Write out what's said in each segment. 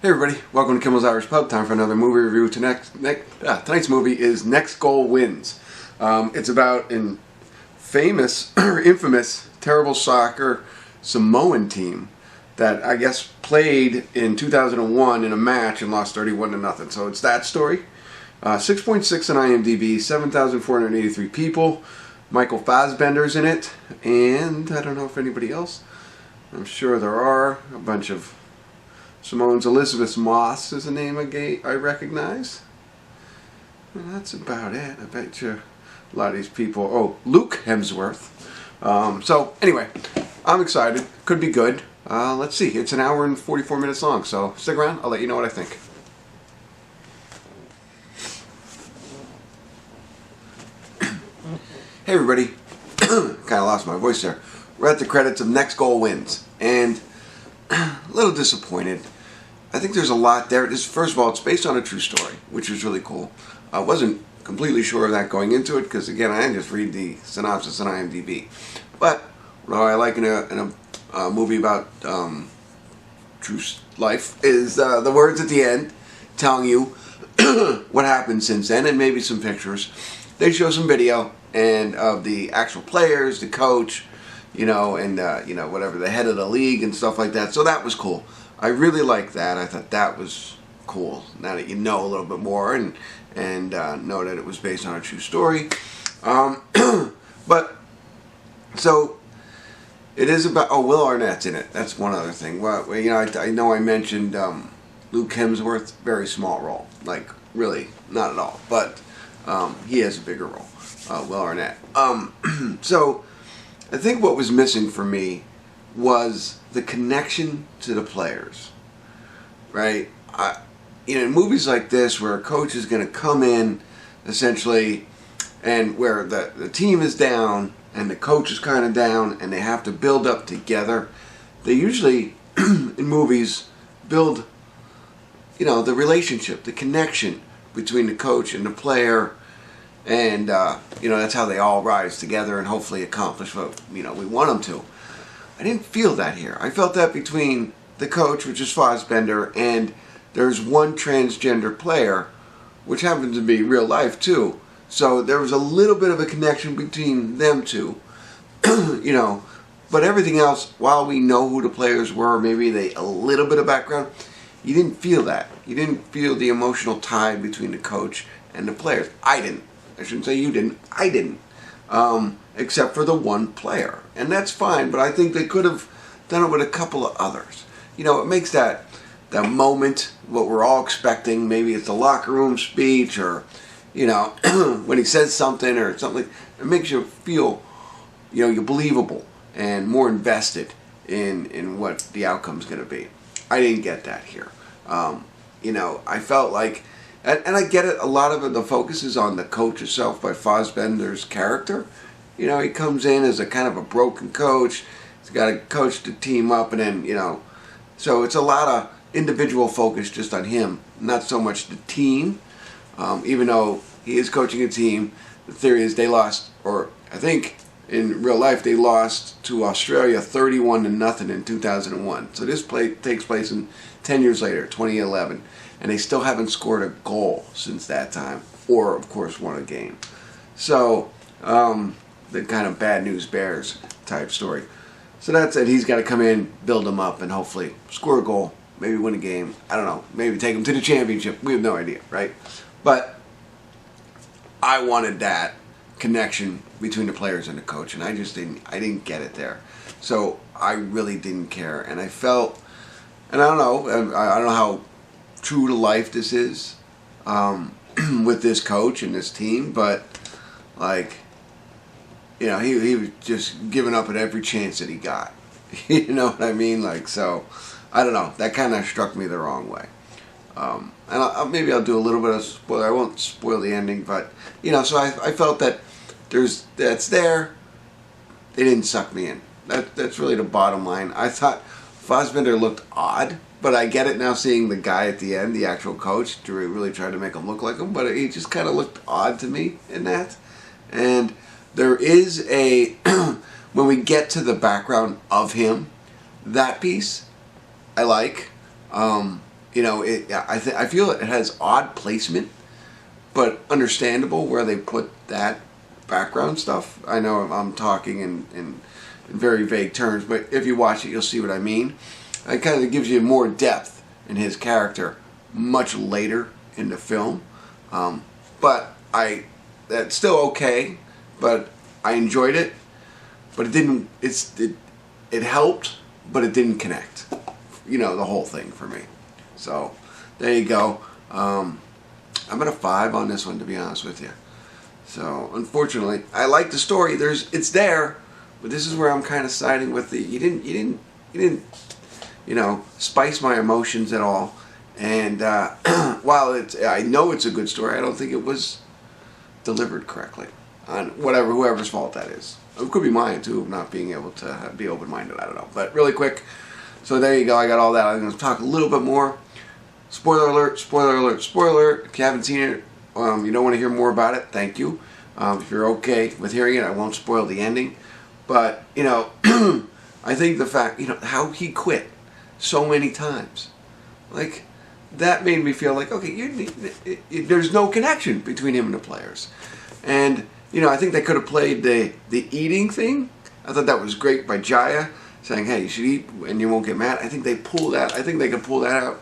Hey everybody, welcome to Kimmel's Irish Pub. Time for another movie review. Tonight's movie is Next Goal Wins. It's about an famous, or infamous, terrible soccer Samoan team that I guess played in 2001 in a match and lost 31-0. So it's that story. 6.6 on IMDb, 7,483 people. Michael Fassbender's in it, and I don't know if anybody else. I'm sure there are a bunch of Samoans. Elisabeth Moss is a name I recognize. And that's about it. I bet you a lot of these people. Oh, Luke Hemsworth. So anyway, I'm excited. Could be good. Let's see. It's an hour and 44 minutes long. So stick around. I'll let you know what I think. Hey everybody. Kind of lost my voice there. We're at the credits of Next Goal Wins, and a little disappointed. I think there's a lot there. First of all, it's based on a true story, which is really cool. I wasn't completely sure of that going into it because, again, I didn't just read the synopsis on IMDb. But what I like in a movie about true life is the words at the end telling you what happened since then, and maybe some pictures. They show some video and of the actual players, the coach, and whatever, the head of the league and stuff like that. So that was cool. I really liked that. I thought that was cool. Now that you know a little bit more and know that it was based on a true story. But so it is about. Oh, Will Arnett's in it. That's one other thing. Well, I know I mentioned Luke Hemsworth, very small role, like really not at all. But he has a bigger role. Will Arnett. So I think what was missing for me was the connection to the players, right? In movies like this where a coach is going to come in essentially and where the team is down and the coach is kind of down and they have to build up together, they usually in movies build the relationship, the connection between the coach and the player. And, that's how they all rise together and hopefully accomplish what, we want them to. I didn't feel that here. I felt that between the coach, which is Fassbender, and there's one transgender player, which happens to be real life, too. So there was a little bit of a connection between them two, But everything else, while we know who the players were, maybe a little bit of background, you didn't feel that. You didn't feel the emotional tie between the coach and the players. I didn't. I shouldn't say you didn't. I didn't. Except for the one player. And that's fine, but I think they could have done it with a couple of others. It makes that moment, what we're all expecting, maybe it's a locker room speech or, when he says something or something, it makes you feel, you're believable and more invested in what the outcome's going to be. I didn't get that here. I felt like, and I get it, a lot of the focus is on the coach itself by Fassbender's character. He comes in as a kind of a broken coach. He's got to coach the team up, and then, so it's a lot of individual focus just on him, not so much the team. Even though he is coaching a team, the theory is they lost, or I think in real life they lost to Australia 31-0 in 2001. So this takes place in 10 years later, 2011. And they still haven't scored a goal since that time, or of course won a game. So the kind of bad news bears type story. So that's it. He's got to come in, build them up, and hopefully score a goal, maybe win a game. I don't know. Maybe take them to the championship. We have no idea, right? But I wanted that connection between the players and the coach, and I didn't get it there. So I really didn't care, and I felt, and I don't know how true to life this is with this coach and this team, but he was just giving up at every chance that he got. You know what I mean? So I don't know, that kind of struck me the wrong way. And maybe I'll do a little bit of spoiler. I won't spoil the ending, but so I felt that that's there. They didn't suck me in. That's really the bottom line. I thought Fassbender looked odd, but I get it now seeing the guy at the end, the actual coach, to really try to make him look like him, but he just kind of looked odd to me in that. And there is when we get to the background of him, that piece I like. you know, I feel it has odd placement, but understandable where they put that background stuff. I know I'm talking in very vague terms, but if you watch it, you'll see what I mean. It kind of gives you more depth in his character much later in the film. But that's still okay, but I enjoyed it, but it didn't, it helped, but it didn't connect, you know, the whole thing for me. So there you go. I'm at a 5 on this one, to be honest with you. So unfortunately, I like the story. It's there, but this is where I'm kind of siding with the, you didn't, you know, spice my emotions at all. And while I know it's a good story, I don't think it was delivered correctly on whoever's fault that is. It could be mine too, of not being able to be open-minded. I don't know. But really quick, so there you go. I got all that. I'm going to talk a little bit more. Spoiler alert! Spoiler alert! Spoiler alert! If you haven't seen it, you don't want to hear more about it. Thank you. If you're okay with hearing it, I won't spoil the ending. But you know, I think the fact, you know, how he quit so many times, like, that made me feel like, okay, there's no connection between him and the players. And, you know, I think they could have played the eating thing. I thought that was great by Jaya, saying, hey, you should eat and you won't get mad. I think they pull that. I think they could pull that out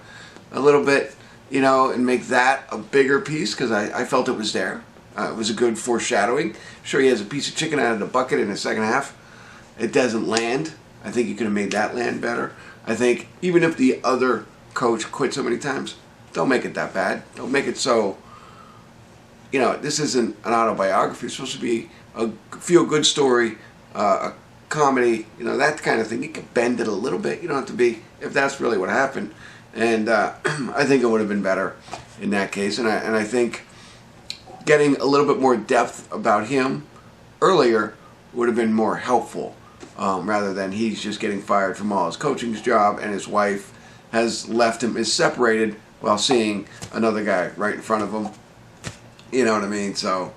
a little bit, you know, and make that a bigger piece, because I felt it was there. It was a good foreshadowing. Sure, he has a piece of chicken out of the bucket in the second half. It doesn't land. I think you could have made that land better. I think even if the other coach quit so many times, don't make it that bad. Don't make it so, you know, this isn't an autobiography. It's supposed to be a feel-good story, a comedy, you know, that kind of thing. You can bend it a little bit. You don't have to be, if that's really what happened. And I think it would have been better in that case. And I think getting a little bit more depth about him earlier would have been more helpful, rather than he's just getting fired from all his coaching job and his wife has left him, is separated while seeing another guy right in front of him. You know what I mean? So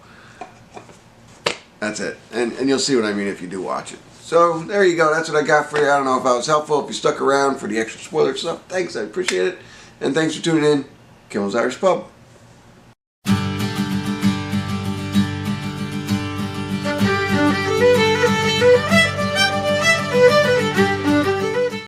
that's it. And you'll see what I mean if you do watch it. So there you go. That's what I got for you. I don't know if I was helpful. If you stuck around for the extra spoiler stuff, thanks. I appreciate it. And thanks for tuning in. Kimmel's Irish Pub.